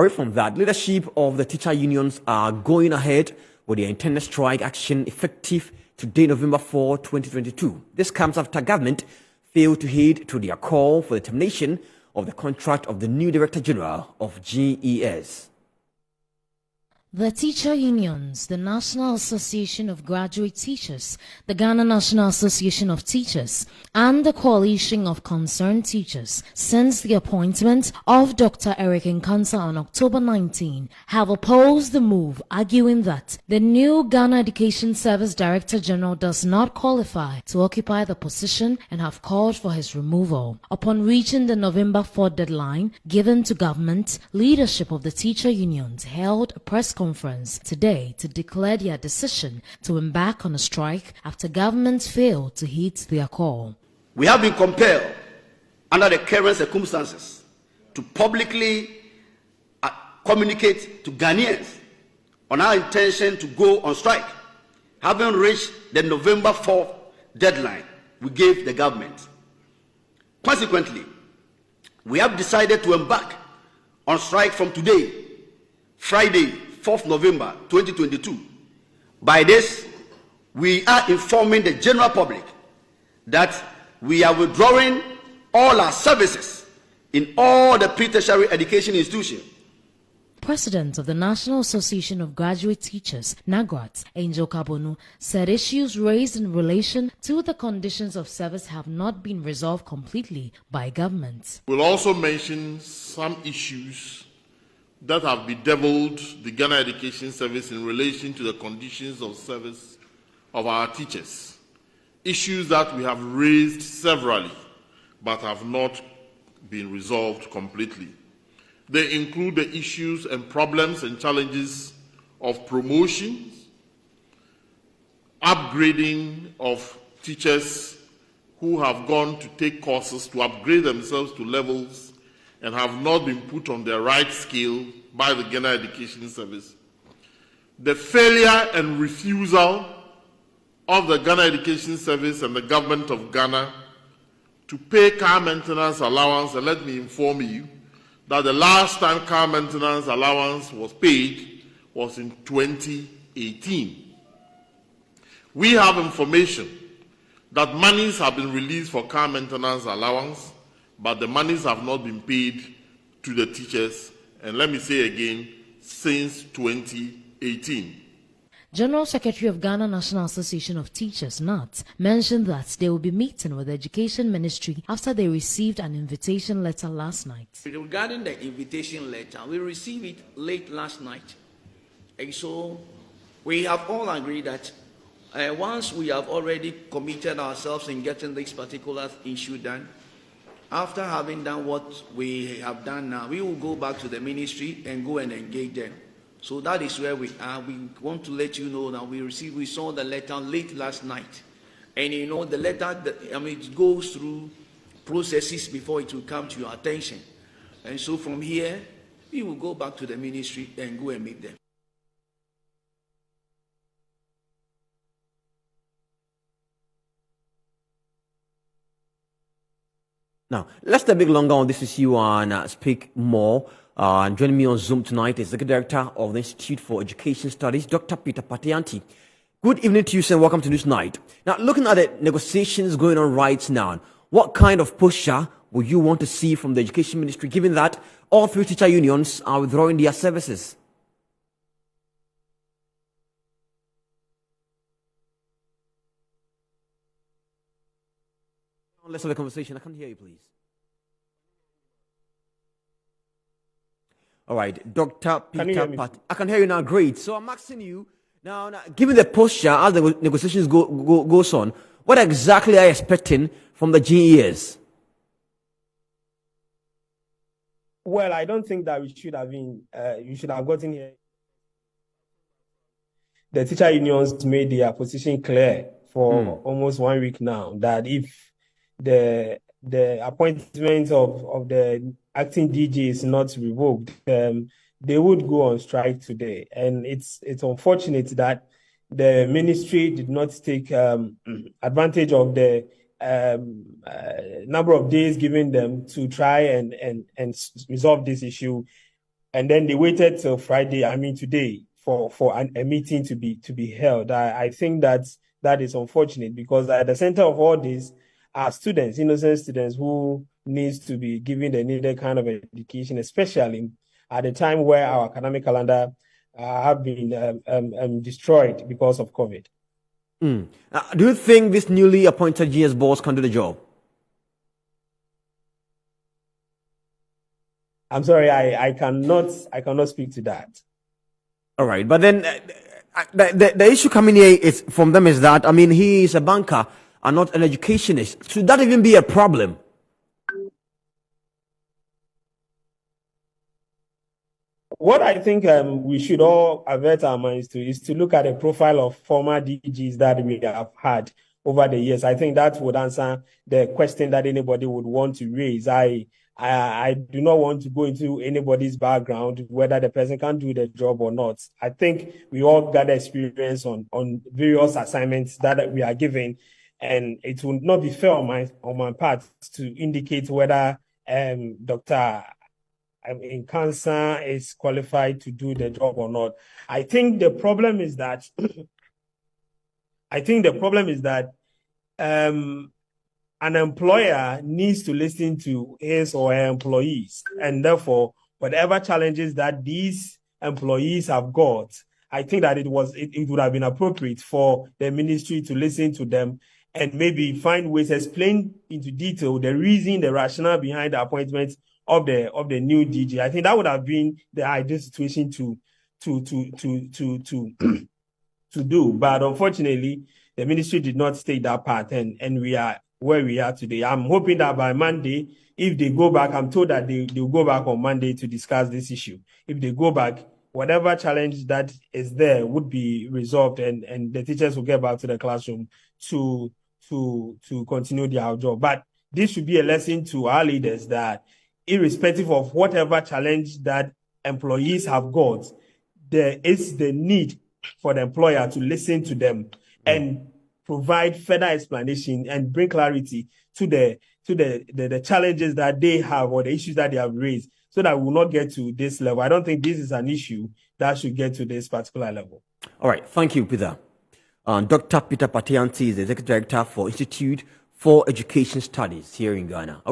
Apart from that, leadership of the teacher unions are going ahead with their intended strike action effective today, November 4, 2022. This comes after government failed to heed to their call for the termination of the contract of the new Director General of GES. The teacher unions, the National Association of Graduate Teachers, the Ghana National Association of Teachers, and the Coalition of Concerned Teachers, since the appointment of Dr. Eric Nkansa on October 19, have opposed the move, arguing that the new Ghana Education Service Director General does not qualify to occupy the position and have called for his removal. Upon reaching the November 4 deadline given to government, leadership of the teacher unions held a press conference today to declare their decision to embark on a strike after government failed to heed their call. We have been compelled, under the current circumstances, to publicly communicate to Ghanaians on our intention to go on strike, having reached the November 4th deadline we gave the government. Consequently, we have decided to embark on strike from today, Friday, 4th November 2022. By this, we are informing the general public that we are withdrawing all our services in all the pre-tertiary education institutions. President of the National Association of Graduate Teachers, NAGRAT, Angel Kabonu, said issues raised in relation to the conditions of service have not been resolved completely by government. We'll also mention some issues that have bedeviled the Ghana Education Service in relation to the conditions of service of our teachers. Issues that we have raised severally but have not been resolved completely. They include the issues and problems and challenges of promotions, upgrading of teachers who have gone to take courses to upgrade themselves to levels and have not been put on their right scale by the Ghana Education Service. The failure and refusal of the Ghana Education Service and the government of Ghana to pay car maintenance allowance, and let me inform you that the last time car maintenance allowance was paid was in 2018. We have information that monies have been released for car maintenance allowance, but the monies have not been paid to the teachers, and let me say again, since 2018. General Secretary of Ghana National Association of Teachers, NAT, mentioned that they will be meeting with the Education Ministry after they received an invitation letter last night. Regarding the invitation letter, we received it late last night. And so we have all agreed that once we have already committed ourselves in getting this particular issue done, after having done what we have done now, we will go back to the ministry and go and engage them. So that is where we are. We want to let you know that we saw the letter late last night. And you know, the letter, it goes through processes before it will come to your attention. And so from here, we will go back to the ministry and go and meet them. Now, let's stay a bit longer on this issue and speak more. And joining me on Zoom tonight is the Director of the Institute for Education Studies, Dr. Peter Patianti. Good evening to you, sir, and welcome to Newsnight. Now, looking at the negotiations going on right now, what kind of posture would you want to see from the Education Ministry, given that all three teacher unions are withdrawing their services? Let's have a conversation. I can't hear you, please. All right, Dr. Peter Pat. I can hear you now. Great. So I'm asking you now, given the posture as the negotiations goes on, what exactly are you expecting from the GES? Well, I don't think that we should have been. You should have gotten here. The teacher unions made their position clear for almost 1 week now that if the appointment of the acting DG is not revoked, they would go on strike today. And it's unfortunate that the ministry did not take advantage of the number of days given them to try and resolve this issue. and then they waited till Friday, today, for a meeting to be held. I think that is unfortunate, because at the center of all this are students, innocent students, who needs to be given the needed kind of education, especially at a time where our academic calendar have been destroyed because of COVID. Do you think this newly appointed GES boss can do the job? I'm sorry, I cannot speak to that. All right, but then the issue coming here is from them is that, he is a banker and not an educationist. Should that even be a problem? What I think we should all avert our minds to is to look at the profile of former DGs that we have had over the years. I think that would answer the question that anybody would want to raise. I do not want to go into anybody's background, whether the person can do the job or not. I think we all got experience on various assignments that we are given, and it would not be fair on my part to indicate whether Dr. in cancer is qualified to do the job or not. I think the problem is that an employer needs to listen to his or her employees, and therefore, whatever challenges that these employees have got, I think that it would have been appropriate for the ministry to listen to them and maybe find ways to explain into detail the reason, the rationale behind the appointment of the new DG. I think that would have been the ideal situation to do. But unfortunately, the ministry did not take that part, and we are where we are today. I'm hoping that by Monday, if they go back, I'm told that they'll go back on Monday to discuss this issue. If they go back, whatever challenge that is there would be resolved, and the teachers will get back to the classroom to continue their job. But this should be a lesson to our leaders that irrespective of whatever challenge that employees have got, there is the need for the employer to listen to them and provide further explanation and bring clarity to the challenges that they have or the issues that they have raised, so that we will not get to this level. I don't think this is an issue that should get to this particular level. All right, thank you, Peter. Dr. Peter Patayanti is the Executive Director for Institute for Education Studies here in Ghana.